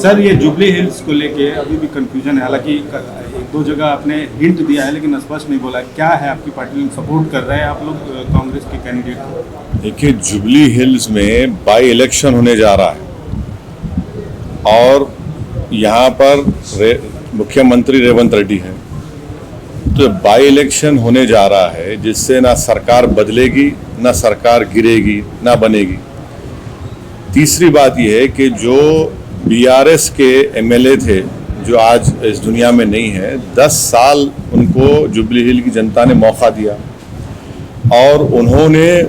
Sir, ये jubilee hills को लेके अभी भी कंफ्यूजन है। हालांकि एक दो जगह आपने हिंट दिया है लेकिन स्पष्ट नहीं बोला। क्या है, आपकी पार्टी सपोर्ट कर रहे हैं आप लोग कांग्रेस के कैंडिडेट को? देखिए, जुबली हिल्स में बाई इलेक्शन होने जा रहा है और यहाँ पर मुख्यमंत्री रेवंत रेड्डी है। तो बाई इलेक्शन होने जा रहा है जिससे ना सरकार बदलेगी, ना सरकार गिरेगी, ना बनेगी। तीसरी बात यह है कि जो बीआरएस के एमएलए थे जो आज इस दुनिया में नहीं है, 10 साल उनको जुबली हिल की जनता ने मौका दिया और उन्होंने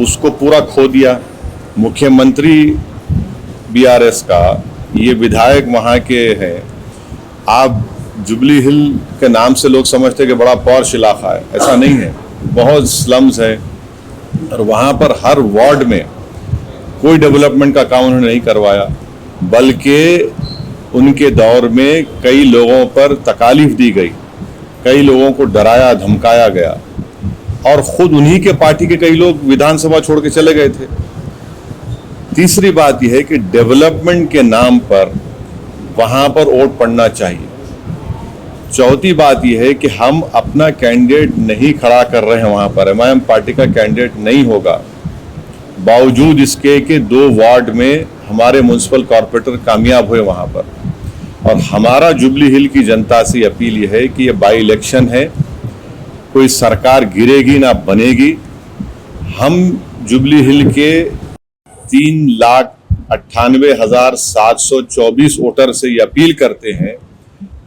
उसको पूरा खो दिया। मुख्यमंत्री बीआरएस का, ये विधायक वहाँ के हैं। आप जुबली हिल के नाम से लोग समझते हैं कि बड़ा पॉश इलाका है, ऐसा नहीं है। बहुत स्लम्स है और वहाँ पर हर वार्ड में कोई डेवलपमेंट का काम उन्होंने नहीं करवाया, बल्कि उनके दौर में कई लोगों पर तकालीफ दी गई, कई लोगों को डराया धमकाया गया और खुद उन्हीं के पार्टी के कई लोग विधानसभा छोड़ के चले गए थे। तीसरी बात यह है कि डेवलपमेंट के नाम पर वहां पर वोट पड़ना चाहिए। चौथी बात यह है कि हम अपना कैंडिडेट नहीं खड़ा कर रहे हैं वहां पर, एमआईएम पार्टी का कैंडिडेट नहीं होगा, बावजूद इसके कि 2 वार्ड में हमारे म्युनिसिपल कॉर्पोरेटर कामयाब हुए वहां पर। और हमारा जुबली हिल की जनता से अपील यह है कि ये बाई इलेक्शन है, कोई सरकार गिरेगी ना बनेगी। हम जुबली हिल के 3,98,724 वोटर से ये अपील करते हैं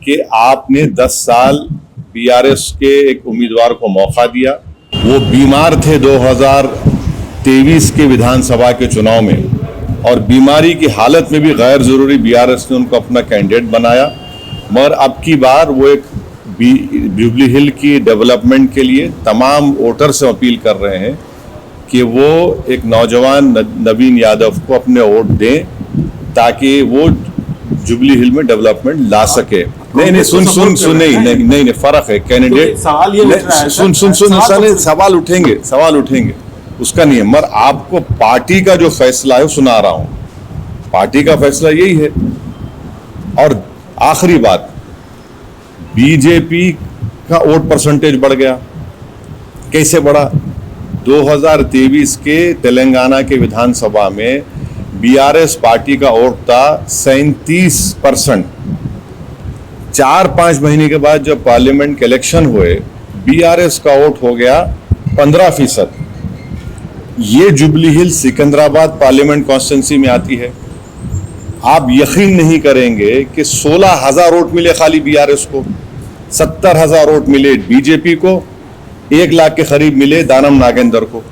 कि आपने 10 साल बीआरएस के एक उम्मीदवार को मौका दिया। वो बीमार थे 2023 के विधानसभा के चुनाव में और बीमारी की हालत में भी गैर जरूरी बीआरएस ने उनको अपना कैंडिडेट बनाया। मगर अब की बार वो एक जुबली हिल की डेवलपमेंट के लिए तमाम वोटर से अपील कर रहे हैं कि वो एक नौजवान नवीन यादव को अपने वोट दें ताकि वो जुबली हिल में डेवलपमेंट ला सके। नहीं, सुन नहीं, फर्क है कैंडिडेट। सवाल ये उठ रहा है, सवाल उठेंगे उसका नहीं है, मगर आपको पार्टी का जो फैसला है सुना रहा हूं। पार्टी का फैसला यही है। और आखिरी बात, बीजेपी का वोट परसेंटेज बढ़ गया। कैसे बढ़ा? 2023 के तेलंगाना के विधानसभा में बीआरएस पार्टी का वोट था 37%। 4-5 महीने के बाद जब पार्लियामेंट के इलेक्शन हुए, बीआरएस का वोट हो गया 15%। ये जुबली हिल सिकंदराबाद पार्लियामेंट कॉन्स्टिट्यूंसी में आती है। आप यकीन नहीं करेंगे कि 16,000 वोट मिले खाली बीआरएस को, 70,000 वोट मिले बीजेपी को, 1 लाख के करीब मिले दानम नागेंद्र को।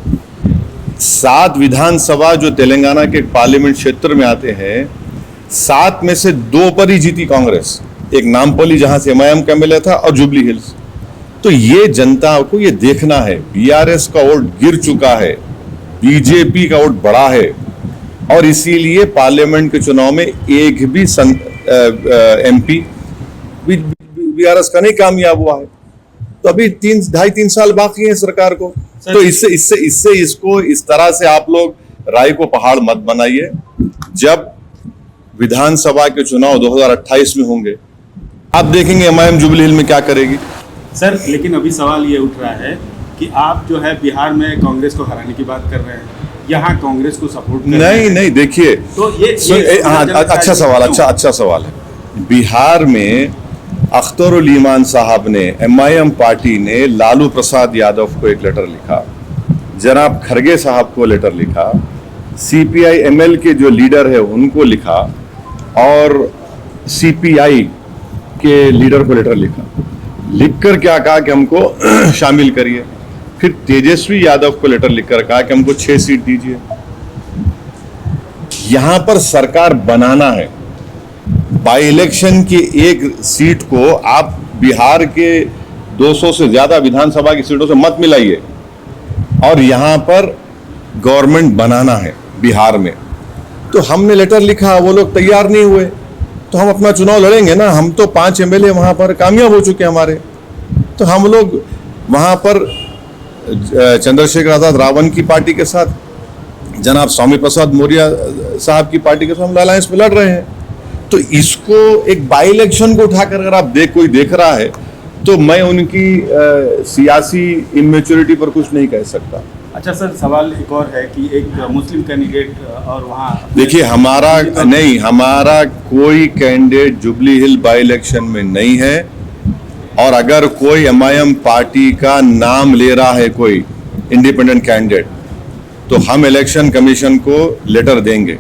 7 विधानसभा जो तेलंगाना के पार्लियामेंट क्षेत्र में आते हैं, 7 में से 2 पर ही जीती कांग्रेस। एक नामपल्ली जहां से एमआईएम का मिला था और जुबली हिल्स। तो ये जनता को ये देखना है, बीआरएस का वोट गिर चुका है, बीजेपी का वोट बढ़ा है और इसीलिए पार्लियामेंट के चुनाव में एक भी एमपी बीआरएस का नहीं कामयाब हुआ है। तो अभी 2.5-3 साल बाकी है सरकार को। तो इससे इसको इस तरह से आप लोग राय को पहाड़ मत बनाइए। जब विधानसभा के चुनाव 2028 में होंगे, आप देखेंगे एमआईएम जुबली हिल में क्या करेगी। सर, लेकिन अभी सवाल ये उठ रहा है कि आप जो है बिहार में कांग्रेस को हराने की बात कर रहे हैं, यहाँ कांग्रेस को सपोर्ट कर रहे हैं। नहीं, देखिए, तो ये अच्छा सवाल है। बिहार में अख्तरुल ईमान साहब ने, एमआईएम पार्टी ने लालू प्रसाद यादव को एक लेटर लिखा, जनाब खरगे साहब को लेटर लिखा, सीपीआई एमएल के जो लीडर है उनको लिखा और सीपीआई के लीडर को लेटर लिखा। लिखकर क्या कहा कि हमको शामिल करिए। फिर तेजस्वी यादव को लेटर लिखकर कहा कि हमको 6 सीट दीजिए। यहां पर सरकार बनाना है। बाई इलेक्शन की एक सीट को आप बिहार के 200 से ज्यादा विधानसभा की सीटों से मत मिलाइए और यहां पर गवर्नमेंट बनाना है बिहार में। तो हमने लेटर लिखा, वो लोग तैयार नहीं हुए, तो हम अपना चुनाव लड़ेंगे ना। हम तो 5 एमएलए वहां पर कामयाब हो चुके हैं हमारे, तो हम लोग वहां पर चंद्रशेखर आजाद रावण की पार्टी के साथ, जनाब स्वामी प्रसाद मौर्य साहब की पार्टी के साथ हम अलायंस में लड़ रहे हैं। तो इसको एक बाई इलेक्शन को उठाकर अगर आप कोई देख रहा है तो मैं उनकी सियासी इमेच्योरिटी पर कुछ नहीं कह सकता। अच्छा सर, सवाल एक और है कि एक मुस्लिम कैंडिडेट और वहाँ देखिए, हमारा कोई candidate jubilee hill by election में नहीं है, और अगर कोई एमआईएम पार्टी का नाम ले रहा है कोई इंडिपेंडेंट कैंडिडेट, तो हम इलेक्शन कमीशन को लेटर देंगे।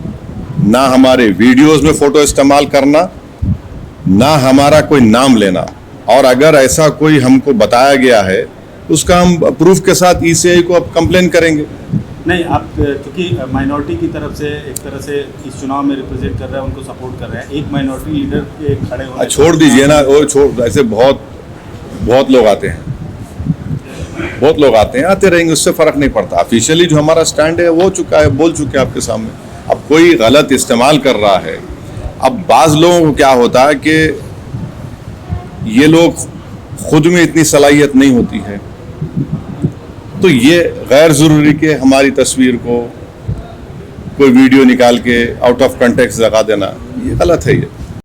ना हमारे वीडियोस में फोटो इस्तेमाल करना, ना हमारा कोई नाम लेना, और अगर ऐसा कोई हमको बताया गया है उसका हम प्रूफ के साथ ईसीआई को अब कंप्लेन करेंगे। नहीं, आप क्योंकि माइनॉरिटी की तरफ से एक तरह से इस चुनाव में रिप्रेजेंट कर रहे हैं, उनको सपोर्ट कर रहे हैं, एक माइनॉरिटी लीडर के खड़े होने, छोड़ दीजिए ना, वो छोड़, ऐसे बहुत लोग आते हैं, आते रहेंगे, उससे फर्क नहीं पड़ता। ऑफिशियली जो हमारा स्टैंड है वो चुका है, बोल चुके हैं आपके सामने। अब कोई गलत इस्तेमाल कर रहा है, अब बाज लोगों को क्या होता है कि ये लोग खुद में इतनी सलाहियत नहीं होती है, तो ये गैर जरूरी के हमारी तस्वीर को कोई वीडियो निकाल के आउट ऑफ कंटेक्स्ट लगा देना, ये गलत है। ये